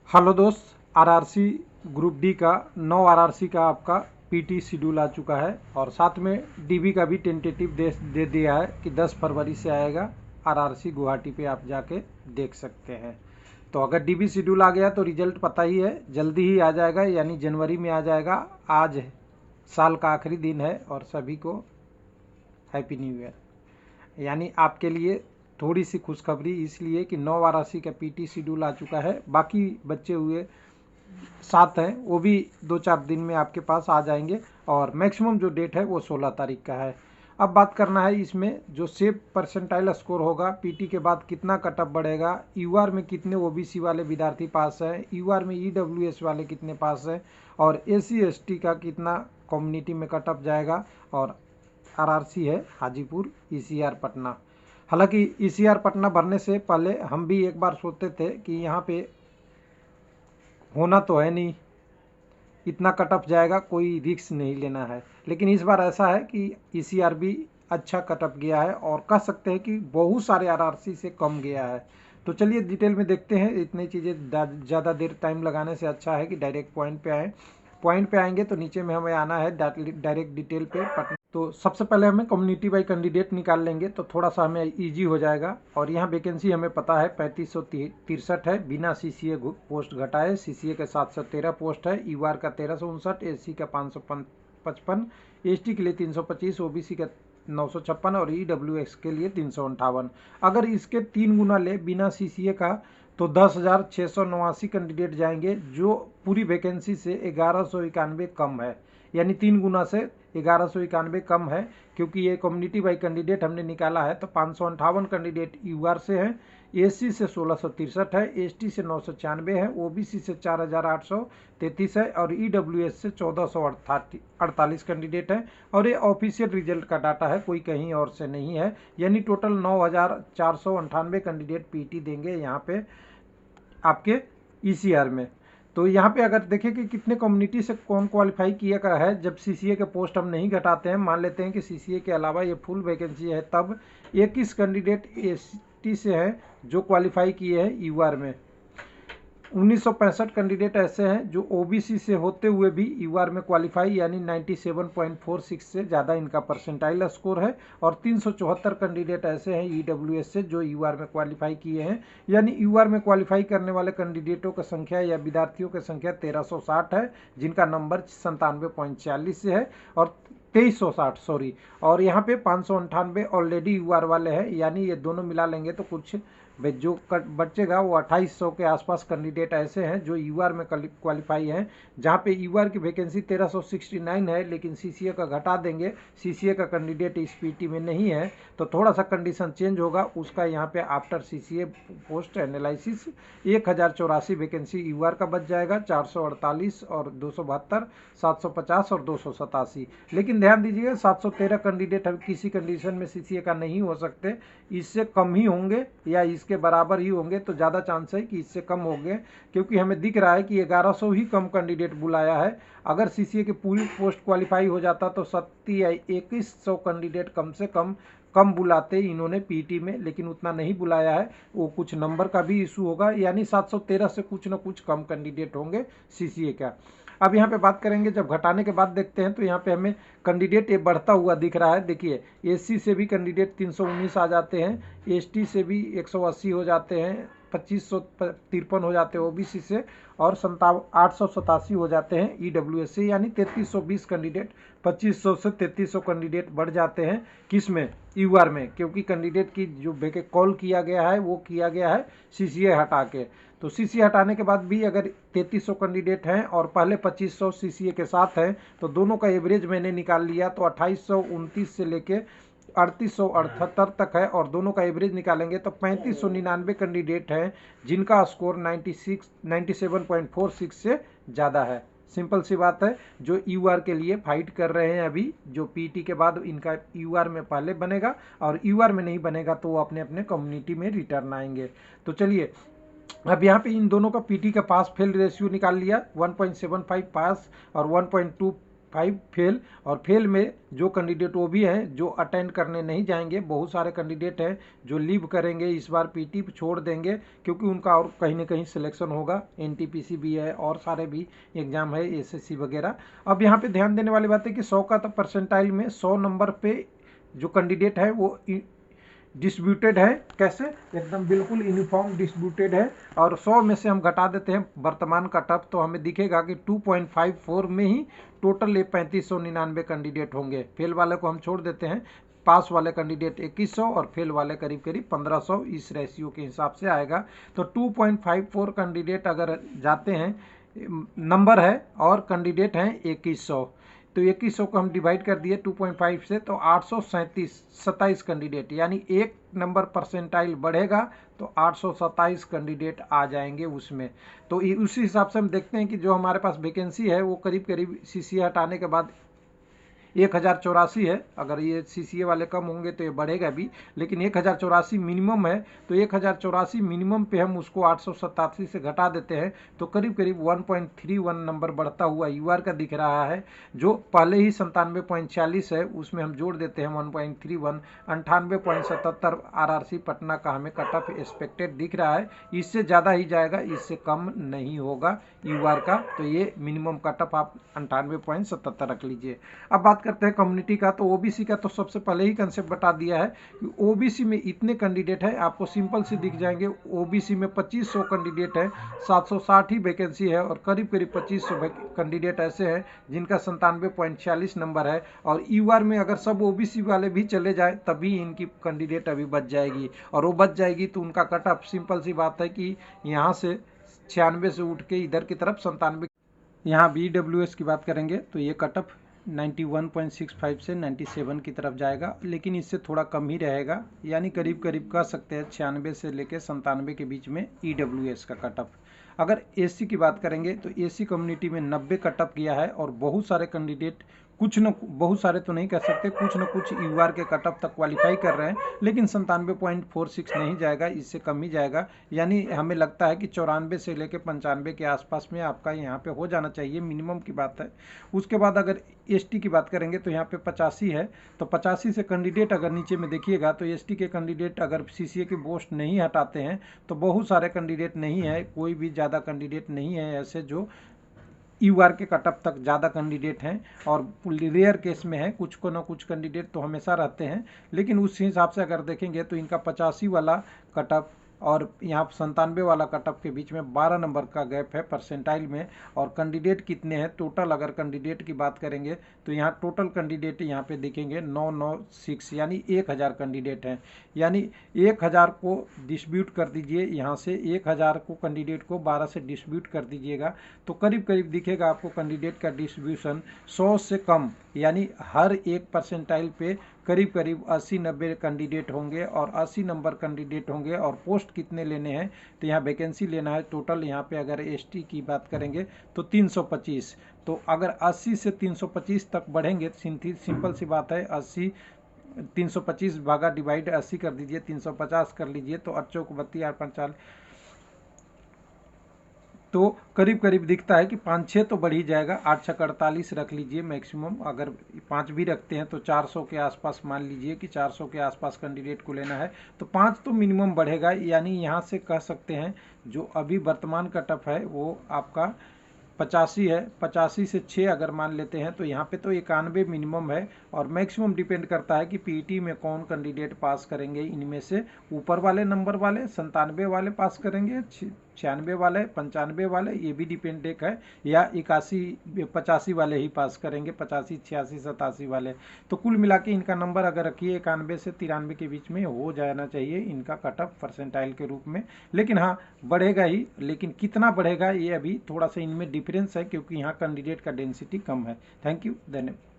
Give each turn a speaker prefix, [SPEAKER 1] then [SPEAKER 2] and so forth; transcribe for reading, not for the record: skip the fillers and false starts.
[SPEAKER 1] Hello दोस्त, RRC group D का 9 RRC का आपका पीटी शेड्यूल आ चुका है और साथ में डीबी का भी टेंटेटिव दे दिया है कि 10 फरवरी से आएगा। आरआरसी गुवाहाटी पे आप जाके देख सकते हैं। तो अगर डीबी शेड्यूल आ गया तो रिजल्ट पता ही है, जल्दी ही आ जाएगा, यानी जनवरी में आ जाएगा। आज साल का आखिरी दिन है और सभी को हैप्पी न्यू ईयर। यानी आपके लिए थोड़ी सी खुशखबरी इसलिए कि 9 वाराणसी का पीटी शेड्यूल आ चुका है। बाकी बचे हुए 7 हैं वो भी 2-4 दिन में आपके पास आ जाएंगे और मैक्सिमम जो डेट है वो 16 तारीख का है। अब बात करना है इसमें जो सेफ परसेंटाइल स्कोर होगा, पीटी के बाद कितना कटअप बढ़ेगा, यूआर में कितने ओबीसी वाले विद्यार्थी पास हैं, यूआर में ईडब्ल्यूएस वाले कितने पास हैं और एससी एसटी का कितना कम्युनिटी में कटअप जाएगा। और आरआरसी है हाजीपुर ईसीआर पटना। हालांकि ईसीआर पटना भरने से पहले हम भी एक बार सोचते थे कि यहाँ पे होना तो है नहीं, इतना कटअप जाएगा, कोई रिस्क नहीं लेना है। लेकिन इस बार ऐसा है कि ईसीआर भी अच्छा कटअप गया है और कह सकते हैं कि बहुत सारे आरआरसी से कम गया है। तो चलिए डिटेल में देखते हैं। इतनी चीज़ें ज़्यादा देर टाइम लगाने से अच्छा है कि डायरेक्ट पॉइंट पे आए। पॉइंट पे आएंगे तो नीचे में हमें आना है डायरेक्ट डिटेल पे पटना। तो सबसे पहले हमें कम्युनिटी बाई कैंडिडेट निकाल लेंगे तो थोड़ा सा हमें इजी हो जाएगा। और यहाँ वैकेंसी हमें पता है 3563 है, बिना सीसीए पोस्ट घटाए। सीसीए के 713 पोस्ट है, यूआर का 1359, एससी का 555, एसटी के लिए 325, ओबीसी का 956 और ईडब्ल्यूएस के लिए 358। अगर इसके 3 गुना ले बिना सीसीए का तो 10,689 कैंडिडेट जाएंगे, जो पूरी वैकेंसी से 1191 कम है। यानी 3 गुना से 1191 कम है। क्योंकि ये कम्युनिटी बाई कैंडिडेट हमने निकाला है तो 558 कैंडिडेट यूआर से हैं, एससी से 1663 है, एसटी से 996 है, ओबीसी से 4833 है और ईडब्ल्यूएस से 1448 कैंडिडेट है। और ये ऑफिशियल रिजल्ट का डाटा है, कोई कहीं और से नहीं है। यानी टोटल 9,498 कैंडिडेट पीटी देंगे यहाँ पे आपके ईसीआर में। तो यहाँ पे अगर देखें कि कितने कम्युनिटी से कौन क्वालिफाई किया का है, जब सीसीए के पोस्ट हम नहीं घटाते हैं, मान लेते हैं कि सीसीए के अलावा ये फुल वैकेंसी है, तब 21 कैंडिडेट एसटी से हैं जो क्वालिफाई किए हैं यूआर में। 1965 कैंडिडेट ऐसे हैं जो ओबीसी से होते हुए भी यूआर में क्वालिफाई, यानी 97.46 से ज़्यादा इनका परसेंटाइल स्कोर है। और 374 कैंडिडेट ऐसे हैं ईडब्ल्यूएस से जो यूआर में क्वालिफाई किए हैं। यानी यूआर में क्वालिफाई करने वाले कैंडिडेटों की संख्या या विद्यार्थियों की संख्या 1360 है, जिनका नंबर 97.46 से है। और 2360 सॉरी, और यहाँ पे 598 ऑलरेडी यूआर वाले हैं। यानी ये दोनों मिला लेंगे तो कुछ जो बचेगा वो 2800 के आसपास कैंडिडेट ऐसे हैं जो यूआर में क्वालिफाई हैं। जहाँ पे यूआर की वैकेंसी 1369 है, लेकिन सीसीए का घटा देंगे, सीसीए का कैंडिडेट इस पीटी में नहीं है तो थोड़ा सा कंडीशन चेंज होगा उसका। यहाँ पे after CCA post analysis 1084 vacancy UR का बच जाएगा, 448 और 272, 750 और 287। लेकिन ध्यान दीजिएगा 713 कैंडिडेट हम किसी कंडीशन में सीसीए का नहीं हो सकते, इससे कम ही होंगे या इसके बराबर ही होंगे। तो ज़्यादा चांस है कि इससे कम होंगे, क्योंकि हमें दिख रहा है कि 1100 ही कम कैंडिडेट बुलाया है। अगर सीसीए की पूरी पोस्ट क्वालिफाई हो जाता तो 2100 कैंडिडेट कम से कम बुलाते इन्होंने पीटी में, लेकिन उतना नहीं बुलाया है। वो कुछ नंबर का भी इशू होगा, यानी 713 से कुछ ना कुछ कम कैंडिडेट होंगे सीसीए का। अब यहाँ पे बात करेंगे, जब घटाने के बाद देखते हैं तो यहाँ पे हमें कैंडिडेट ये बढ़ता हुआ दिख रहा है। देखिए एससी से भी कैंडिडेट 319 आ जाते हैं, एसटी से भी 180 हो जाते हैं, 2553 हो जाते हैं ओबीसी से, और 887 हो जाते हैं ईडब्ल्यूएस से। यानी 3320 कैंडिडेट, 2500 से 3300 कैंडिडेट बढ़ जाते हैं। किस में? यूआर में, क्योंकि कैंडिडेट की जो कॉल किया गया है वो किया गया है सीसीए हटा के। तो सीसीए हटाने के बाद भी अगर 3300 कैंडिडेट हैं और पहले 2500 सीसीए के साथ हैं तो दोनों का एवरेज मैंने निकाल लिया तो 2829 से लेके 3878 तक है, और दोनों का एवरेज निकालेंगे तो 3599 कैंडिडेट हैं जिनका स्कोर 97.46 से ज़्यादा है। सिंपल सी बात है, जो यूआर के लिए फाइट कर रहे हैं अभी, जो पीटी के बाद इनका यूआर में पहले बनेगा और यूआर में नहीं बनेगा तो वो अपने अपने कम्युनिटी में रिटर्न आएंगे। तो चलिए अब यहाँ पे इन दोनों का पीटी का पास फेल रेशियो निकाल लिया, 1.75 पास और 1.2 5 फेल, और फेल में जो कैंडिडेट वो भी है जो अटेंड करने नहीं जाएंगे। बहुत सारे कैंडिडेट हैं जो लीव करेंगे, इस बार पीटी छोड़ देंगे क्योंकि उनका और कहीं ना कहीं सिलेक्शन होगा। एनटीपीसी भी है और सारे भी एग्जाम है, एसएससी वगैरह। अब यहाँ पे ध्यान देने वाली बात है कि 100 का तो परसेंटाइल में 100 नंबर पे जो कैंडिडेट है वो डिस्ट्रीब्यूटेड है। कैसे? एकदम बिल्कुल यूनिफॉर्म डिस्ट्रीब्यूटेड है। और 100 में से हम घटा देते हैं वर्तमान का टफ, तो हमें दिखेगा कि 2.54 में ही टोटल ये 3599 कैंडिडेट होंगे। फेल वाले को हम छोड़ देते हैं, पास वाले कैंडिडेट 2100 और फेल वाले करीब करीब 1500, इस रेशियो के हिसाब से आएगा। तो 2.54 कैंडिडेट अगर जाते हैं, नंबर है और कैंडिडेट हैं 2100, तो 2100 को हम डिवाइड कर दिए 2.5 से, तो 827 कैंडिडेट, यानी एक नंबर परसेंटाइल बढ़ेगा तो 827 कैंडिडेट आ जाएंगे उसमें। तो उसी हिसाब से हम देखते हैं कि जो हमारे पास वैकेंसी है वो करीब करीब सीसीए हटाने के बाद 1084 है। अगर ये सीसीए वाले कम होंगे तो ये बढ़ेगा भी, लेकिन 1084 मिनिमम है। तो 1084 मिनिमम पे हम उसको 887 से घटा देते हैं, तो करीब करीब 1.31 नंबर बढ़ता हुआ यूआर का दिख रहा है। जो पहले ही 97.40 है उसमें हम जोड़ देते हैं 1.31, 98.77 आरआरसी पटना का हमें कट ऑफ एक्सपेक्टेड दिख रहा है। इससे ज़्यादा ही जाएगा, इससे कम नहीं होगा यूआर का। तो ये मिनिमम कट ऑफ आप 98.77 रख लीजिए। अब बात करते हैं कम्युनिटी का। तो ओबीसी का तो सबसे पहले ही कंसेप्ट बता दिया है कि ओबीसी में इतने कैंडिडेट है, आपको सिंपल से दिख जाएंगे। ओबीसी में 2500 कैंडिडेट है, 760 ही वैकेंसी है, और करीब करीब 2500 कैंडिडेट ऐसे हैं जिनका 97.40 नंबर है। और यूआर में अगर सब ओबीसी वाले भी चले जाए तभी इनकी कैंडिडेट अभी बच जाएगी, और वो बच जाएगी तो उनका कट ऑफ सिंपल सी बात है कि यहाँ से 96 से उठ के इधर की तरफ 97। यहाँ BWS की बात करेंगे तो ये कट ऑफ 91.65 से 97 की तरफ जाएगा, लेकिन इससे थोड़ा कम ही रहेगा, यानी करीब करीब कह सकते हैं 96 से लेकर 97 के बीच में EWS का कट ऑफ। अगर एससी की बात करेंगे तो एससी कम्युनिटी में 90 कट ऑफ किया है, और बहुत सारे कैंडिडेट कुछ न बहुत सारे तो नहीं कह सकते, कुछ न कुछ यूआर के कट ऑफ तक क्वालिफाई कर रहे हैं, लेकिन 97.46 नहीं जाएगा, इससे कम ही जाएगा। यानी हमें लगता है कि 94 से लेकर 95 के आसपास में आपका यहाँ पे हो जाना चाहिए, मिनिमम की बात है। उसके बाद अगर एसटी की बात करेंगे तो यहाँ पे 85 है, तो 85 से कैंडिडेट अगर नीचे में देखिएगा तो एसटी के कैंडिडेट अगर सीसीए की पोस्ट नहीं हटाते हैं तो बहुत सारे कैंडिडेट नहीं है, कोई भी ज़्यादा कैंडिडेट नहीं है ऐसे जो यूआर के कट ऑफ तक ज़्यादा कैंडिडेट हैं। और रेयर केस में है, कुछ को ना कुछ कैंडिडेट तो हमेशा रहते हैं, लेकिन उस हिसाब से अगर देखेंगे तो इनका 85 वाला कट ऑफ और यहाँ 97 वाला कट ऑफ के बीच में 12 नंबर का गैप है परसेंटाइल में। और कैंडिडेट कितने हैं टोटल, अगर कैंडिडेट की बात करेंगे तो यहाँ टोटल कैंडिडेट यहाँ पे देखेंगे 996, यानी 1000 कैंडिडेट हैं। यानी 1000 को डिस्ट्रीब्यूट कर दीजिए, यहाँ से 1000 को कैंडिडेट को 12 से डिस्ट्रीब्यूट कर दीजिएगा, तो करीब करीब दिखेगा आपको कैंडिडेट का डिस्ट्रीब्यूशन 100 से कम, यानी हर एक परसेंटाइल पे करीब करीब 80-90 कैंडिडेट होंगे, और 80 नंबर कैंडिडेट होंगे। और पोस्ट कितने लेने हैं तो यहाँ वैकेंसी लेना है टोटल, यहाँ पे अगर एसटी की बात करेंगे तो 325। तो अगर 80 से 325 तक बढ़ेंगे, सिंपल सी बात है, 80 325 भागा डिवाइड 80 कर दीजिए, 350 कर लीजिए, तो 8 चौक 32 8 45, तो करीब करीब दिखता है कि 5-6 तो बढ़ ही जाएगा। 8 छक 48 रख लीजिए मैक्सिमम, अगर 5 भी रखते हैं तो 400 के आसपास मान लीजिए कि 400 के आसपास कैंडिडेट को लेना है, तो 5 तो मिनिमम बढ़ेगा। यानी यहाँ से कह सकते हैं जो अभी वर्तमान कट ऑफ है वो आपका 85 है, 85 से 6 अगर मान लेते हैं तो यहाँ पे तो 91 मिनिमम है, और मैक्सिमम डिपेंड करता है कि पीटी में कौन कैंडिडेट पास करेंगे। इनमें से ऊपर वाले नंबर वाले 97 वाले पास करेंगे, 96 वाले, 95 वाले, ये भी डिपेंडेंट है, या 85 वाले ही पास करेंगे, 85 86 87 वाले। तो कुल मिला के इनका नंबर अगर रखिए 91 से 93 के बीच में हो जाना चाहिए इनका कट ऑफ परसेंटाइल के रूप में। लेकिन हाँ बढ़ेगा ही, लेकिन कितना बढ़ेगा ये अभी थोड़ा सा इनमें डिफरेंस है, क्योंकि यहाँ कैंडिडेट का डेंसिटी कम है। थैंक यू, धन्यवाद।